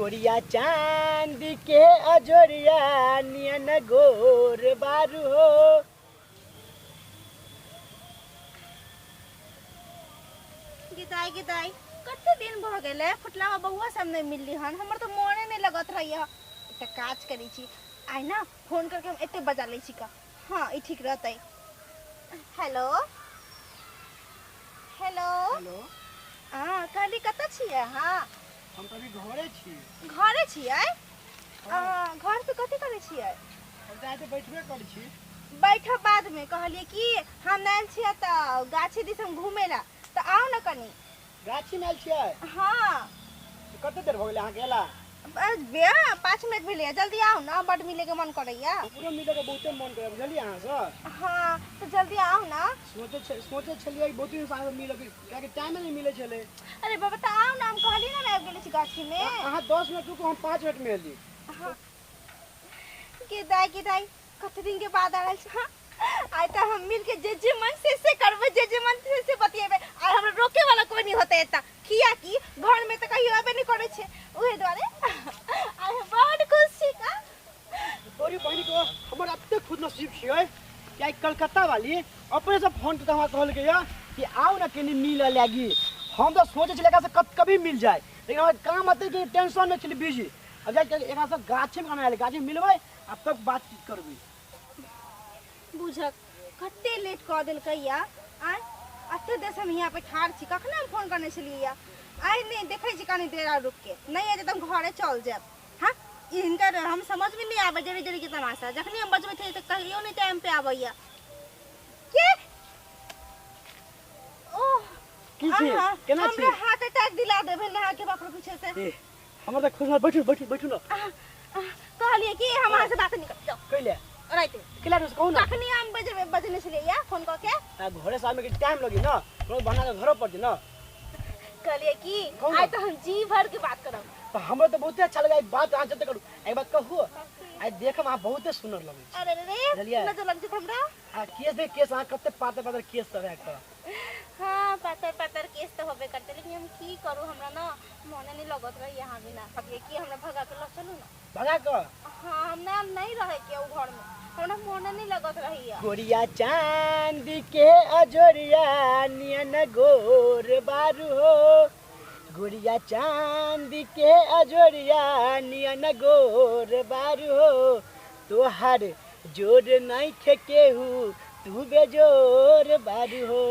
गोरिया चांद के अजोरिया नियन गोर बारू हो। गिदाई गिदाई कते दिन भ गेले फुटला बहुआ सब नहीं मिलली हन हमर तो मोने नहीं लगत रही है। एक काज करी छी आई ना फोन करके हम एते बजा ले छी का। हां ई ठीक रहतै। हेलो हेलो हेलो हां कहली कत छियै? हां हम तो अभी घरे छी। घरे छियै? घर पे कथि करे छियै? हम जाते बैठबे कर छी। बैठो बाद में कहलिए कि हम नाइल छियै त गाछी दिस हम घूमेला त आओ न कनी। गाछी में छियै? हां कते देर हो गेले अहाँ गेला? 5 मिनट मिले जल्दी आओ ना बड मिले के मन करैया। पूरा मिले के बहुते मन करे बुझलिए अहाँ से। हां तो जल्दी आओ ना। सोचे छलिए बहुत दिन से मिले के टाइम नहीं मिले छले। अरे बाबा त आओ ना हम कहली ना आब गेले छी गाछी में। अहाँ 10 मिनट रुको हम 5 मिनट में एली। हां के दाई कते दिन के बाद आ रहल छी। हां आइ त हम मिल के जे मन से करबे जे मन से बतिएबे। आ हमरा रोके वाला कोई नहीं होते एता किया कि घर में त कहियो आबे नहीं करे छे ओहे द्वारे आई एम बहुत खुश छी का। तोरी बहिनी को हमर अत्ते खुद नसीब छियै कि कलकत्ता वाली अपने से फोन करके हमरा कहल के कि आओ ना कनी मिल लागी। हम तो सोचे छले का से कभी मिल जाए लेकिन हमरा काम आते कि टेंशन में छली बिजी। अब जाके एकरा से गाछी में आले गाछी मिलबै अब तक बातचीत करबी। बुझक कते लेट क देल कहिया आ अते देर से हम यहाँ पे ठाड़ छी कखने हम फोन करने छलिए या आई नहीं देखे छी कनी देर रुक के नहीं है तुम घरे चल जाब। हां इनकर हम समझ में नहीं आवे जरी जरी के तमाशा जखनी हम बजबै थे त कहियो नहीं टाइम पे आबैया के ओह की छी केना छी? हमरा हार्ट अटैक दिला देबे नहा के बाप रे पीछे से। हमरा त खुश बैठू ना कहलिए कि हमरा से बात नहीं कर कइले राइते केला रस कहू ना कखनी हम बजने छलिए या फोन क के घरे से आमे के टाइम लगी ना तो बना के घर पर ना कहलिए कि आज तो हम जी भर के बात करब। तो हमरा तो बहुत अच्छा लगा बात आज जते करू एक बात कहू आज देखम आ बहुत सुंदर लगे। अरे रे नजर लग जत हमरा आ केस देख केस आ कते पातर पातर केस सब है का। हां पातर पातर केस तो होबे करते लेकिन हम की करू हमरा ना मोने नहीं लगत रही यहां बिना अब ये कि हमरा भगा के ल चलू ना भगा के। हां हमरा नहीं रहे के उ घर में हमरा मोने नहीं लगत रही है। गोरिया चांद के अजोरिया नियन गोर बारू हो। गोरिया चांद के अजोरिया नियन गोर बारू हो। तोहार जोर नहीं खेकेहू तू बेजोर बारू हो।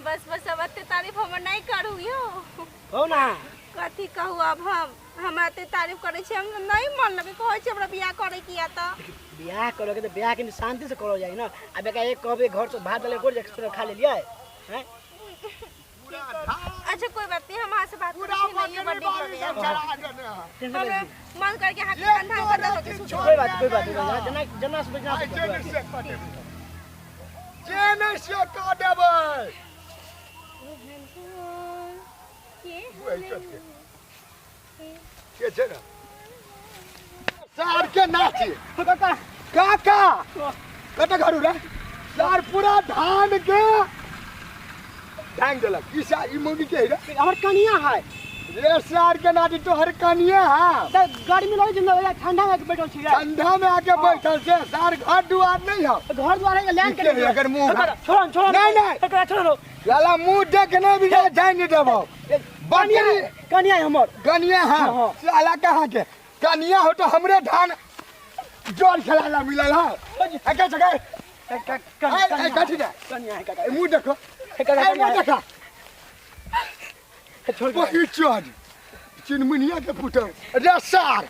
बस अब अते तारीफ हम नहीं करू यो हो ना कथी कहू अब हम अते तारीफ करे छी हम नहीं मन लगे कहै छी हमरा बियाह करे किया त बियाह करोगे तो बियाह के शांति से करो जाए ना। अब एक कहबे घर से भात डाले गोर जैसे खा ले लिया हैं। अच्छा कोई बात नहीं हम से बात करेंगे नहीं बर्थडे कर रहे हैं मन करके हाथ कंधा कर दो कोई बात जना जना से बजना जेने से का देबै के छै ना सार के नाची काका काका कत घरु रे सार पूरा धान के ढांग देलक ई सा ई मौगी के रे हमर कनिया है रे सार के नाची तोहर कनिया है त गर्मी लगे जिंदा ठंडा में बैठल छी ठंडा में आके बैठल से सार घर दुआर नहीं है घर द्वार है लैंड के लिए अगर मुंह छोड़ नहीं छोड़ो साला मुंह देख नहीं भी जाए नहीं देबो कनिया हमर कनिया है साला कहां के कनिया हो तो हमरे धान जोर खलाला मिलल है एके जगह कथी दे कनिया है काका मुंह देखो मुंह देखा छोड़ वही चोर चिनमुनिया के पुटो रे सार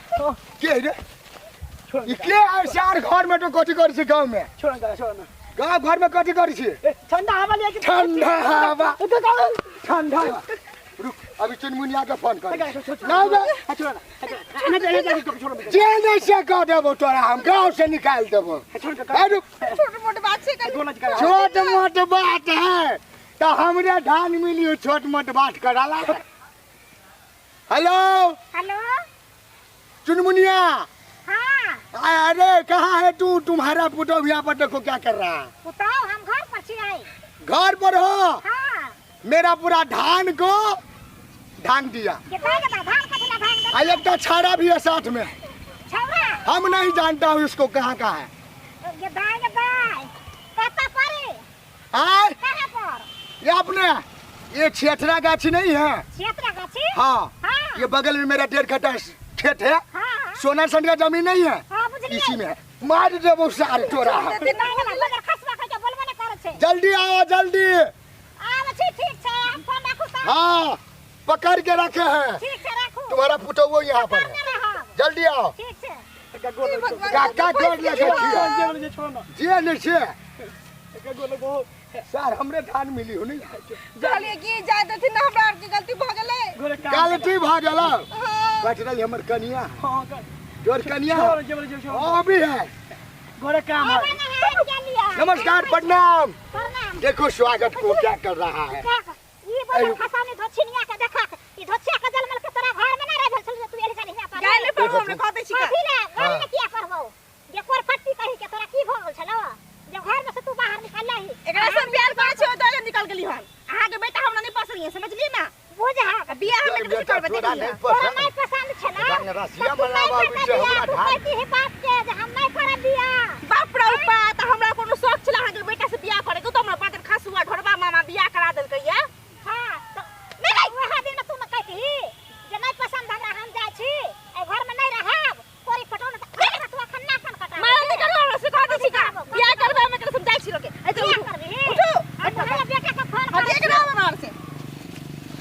के रे छोड़ ई के आ सार घर में तो कथी कर छी गांव में छोड़ ना गांव घर में कथी कर छी ठंडा हवा ले ठंडा हवा ठंडा रुक अभी चिनमुनिया के फोन कर नहीं छोड़ ना जे नहीं से कह देबो तोरा हम गांव से निकाल देबो रुक छोटे मोटे बात से कर छोट मोट बात है तो हमरे धान मिली छोट मोट बात कराला। हेलो हेलो चुनमुनिया हां अरे कहाँ है तू तुम्हारा पुतो यहाँ पर देखो क्या कर रहा है। बताओ हम घर पर आए घर पर हो हां मेरा पूरा धान को ढांग दिया कितना धान का भाग एक तो छाड़ा भी है साथ में। छौरा हम नहीं जानता हूँ इसको कहाँ कहाँ है। ये दाई कहता परे आय कहां पर ये अपने ये छेथरा गाछी नहीं है? क्षेत्र गाछी हाँ हाँ। ये बगल में मेरा 1.5 कट्ठा खेत है। हां सोना संड का जमीन नहीं है? हां बुझलिए इसी में है। मार देबो सारे तोरा। खसबा के बोलबे न करे छे जल्दी आओ जल्दी। आब छी ठीक छे हम फोन रखू त हाँ पकड़ के रखे हैं। ठीक छे राखू तुम्हारा पुतौओ यहाँ पर है। जल्दी आओ। ठीक छे काका गोर लगे छिए। जे नहीं छे सर हमरे धान मिली हो नहीं चलिए की जाय देथिन ना हमरा की गलती भ गेलै गलती भ गेलो। हां बैठल हमर कनिया हां जोर कनिया ओ भी है। घरे काम है। नमस्कार प्रणाम। प्रणाम देखो स्वागत को क्या कर रहा है। ई बोल खसानी धोछिनिया के देखा ई धोछिया के जलमल के तोरा घर में ना रह भेल छल तू एली जानी हिया पर गाय ले पर हमने कहते छी का घर में किया करबो जे कोर फट्टी कहि के तोरा की भ गेल छलो जब घर में से तू बाहर निकल लाई एकरा से प्यार करे छो तो निकल गेली हन आहा के बेटा हमरा नहीं पसंद है समझलिए ना बुझा बियाह में कुछ करबे नहीं पसंद छ ना गाने रसिया बनावा बिचे हमरा ढाल कहती है बात के जे हम नहीं करब बियाह बाप रे बात हमरा कोनो शौक छला के बेटा से बियाह करे तो हमरा बात खासुआ ढोरबा मामा बियाह करा देल कहिया हां तो नहीं वह दिन तू न कहती जे नहीं पसंद हमरा हम जाय छी ए घर में नहीं रहब कोरी फटो न तू अखन ना कन कटा मार निकल हमरा से कह दी छी का बियाह करबे में के समझाई छी रोके ए तो उठो हमरा बेटा का फोन कर देख रहा मार से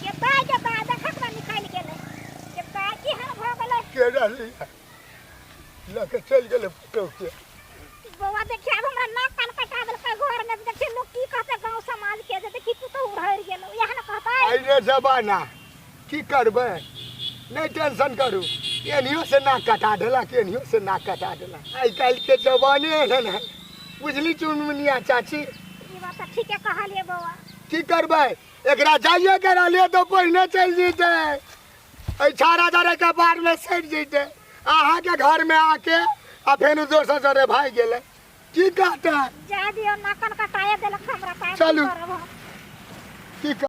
के दाई देखत में निकाल के ले के दाई की हर भ गेलै के रहली लके चल गेले पुतौ के बउआ देखिए अब हमरा नाक कान कटा देल के घर में देखिए लोग की कहते गांव समाज के जे देखी तू तो उड़हर गेलो यह न कहता आई रे जबाना की करबे नहीं टेंशन करू एनियो से नाक कटा देला के एनियो से नाक कटा देला आई काल के जवाने है ना बुझली चुनमुनिया चाची। ई बात तो ठीक है कहलिए बउआ की करबे एकरा जाइए करा ले तो पहिने चल जीते ऐ छाड़ा जरे के बार में सट जीते आहा के घर में आके आ फेनु दोसर जरे भाई गेले की कहता जा दियो नाकन कटाए देलक हमरा पास चलू। की